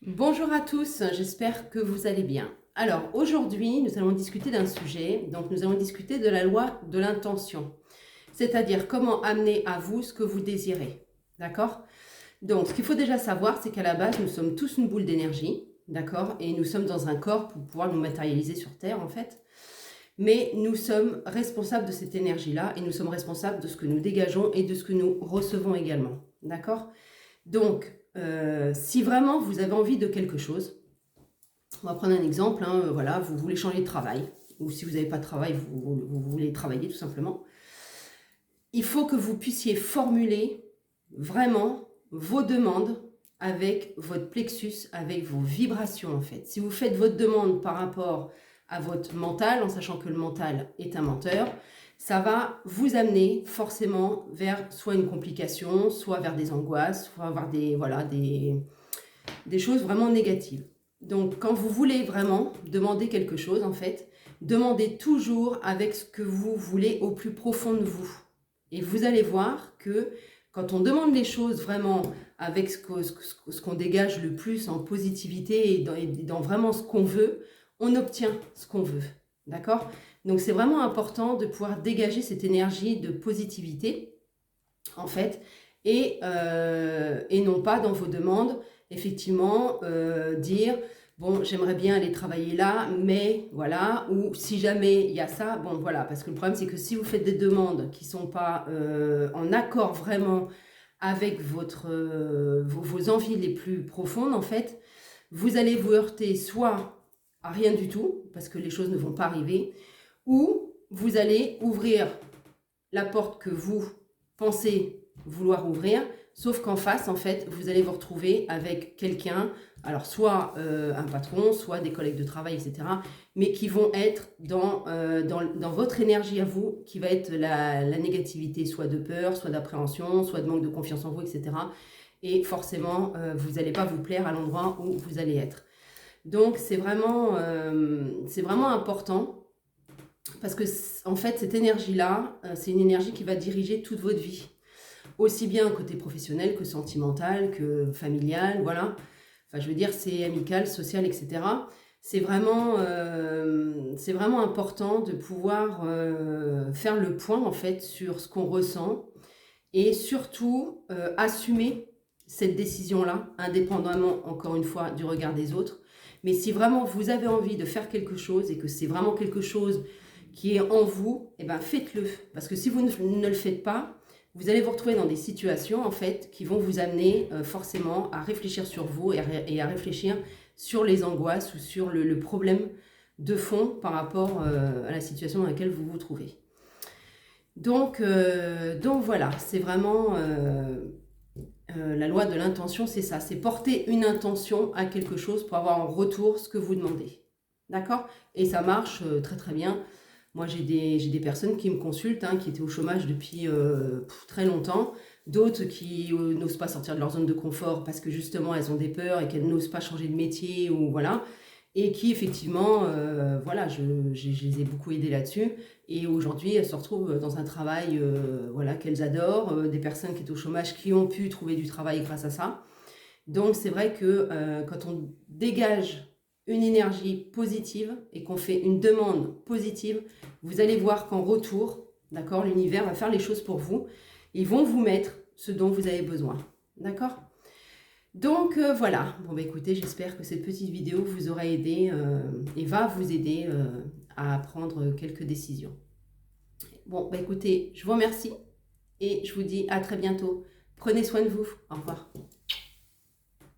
Bonjour à tous, j'espère que vous allez bien. Alors aujourd'hui, nous allons discuter d'un sujet, donc nous allons discuter de la loi de l'intention, c'est-à-dire comment amener à vous ce que vous désirez, d'accord? Donc ce qu'il faut déjà savoir, c'est qu'à la base, nous sommes tous une boule d'énergie, d'accord? Et nous sommes dans un corps pour pouvoir nous matérialiser sur Terre en fait, mais nous sommes responsables de cette énergie-là et nous sommes responsables de ce que nous dégageons et de ce que nous recevons également, d'accord? Donc, si vraiment vous avez envie de quelque chose, on va prendre un exemple, hein, voilà, vous voulez changer de travail, ou si vous n'avez pas de travail, vous voulez travailler tout simplement, il faut que vous puissiez formuler vraiment vos demandes avec votre plexus, avec vos vibrations en fait. Si vous faites votre demande par rapport à votre mental, en sachant que le mental est un menteur, ça va vous amener forcément vers soit une complication, soit vers des angoisses, soit vers des choses vraiment négatives. Donc quand vous voulez vraiment demander quelque chose, en fait, demandez toujours avec ce que vous voulez au plus profond de vous. Et vous allez voir que quand on demande les choses vraiment avec ce qu'on dégage le plus en positivité et dans vraiment ce qu'on veut, on obtient ce qu'on veut. D'accord? Donc c'est vraiment important de pouvoir dégager cette énergie de positivité, en fait, et non pas dans vos demandes, effectivement, dire bon, j'aimerais bien aller travailler là, mais voilà, ou si jamais il y a ça, bon voilà, parce que le problème c'est que si vous faites des demandes qui ne sont pas en accord vraiment avec vos envies les plus profondes, en fait, vous allez vous heurter soit à rien du tout, parce que les choses ne vont pas arriver, ou vous allez ouvrir la porte que vous pensez vouloir ouvrir, sauf qu'en face, en fait, vous allez vous retrouver avec quelqu'un, alors soit un patron, soit des collègues de travail, etc., mais qui vont être dans votre énergie à vous, qui va être la négativité, soit de peur, soit d'appréhension, soit de manque de confiance en vous, etc. Et forcément, vous n'allez pas vous plaire à l'endroit où vous allez être. Donc, c'est vraiment important parce que, en fait, cette énergie-là, c'est une énergie qui va diriger toute votre vie. Aussi bien côté professionnel que sentimental, que familial, voilà. Enfin, je veux dire, c'est amical, social, etc. C'est vraiment important de pouvoir faire le point, en fait, sur ce qu'on ressent et surtout assumer cette décision-là, indépendamment, encore une fois, du regard des autres. Mais si vraiment vous avez envie de faire quelque chose et que c'est vraiment quelque chose qui est en vous, eh ben faites-le. Parce que si vous ne le faites pas, vous allez vous retrouver dans des situations en fait qui vont vous amener forcément à réfléchir sur vous et à réfléchir sur les angoisses ou sur le problème de fond par rapport à la situation dans laquelle vous vous trouvez. Donc voilà, c'est vraiment la loi de l'intention, c'est ça, c'est porter une intention à quelque chose pour avoir en retour ce que vous demandez. D'accord? Et ça marche très très bien. Moi, j'ai des personnes qui me consultent, hein, qui étaient au chômage depuis très longtemps, d'autres qui n'osent pas sortir de leur zone de confort parce que justement, elles ont des peurs et qu'elles n'osent pas changer de métier, ou voilà, et qui effectivement, voilà, je les ai beaucoup aidées là-dessus, et aujourd'hui, elles se retrouvent dans un travail voilà, qu'elles adorent, des personnes qui étaient au chômage qui ont pu trouver du travail grâce à ça. Donc, c'est vrai que quand on dégage une énergie positive et qu'on fait une demande positive, vous allez voir qu'en retour, d'accord, l'univers va faire les choses pour vous. Ils vont vous mettre ce dont vous avez besoin. D'accord? Donc voilà. Bon, bah écoutez, j'espère que cette petite vidéo vous aura aidé et va vous aider à prendre quelques décisions. Bon, bah écoutez, je vous remercie et je vous dis à très bientôt. Prenez soin de vous. Au revoir.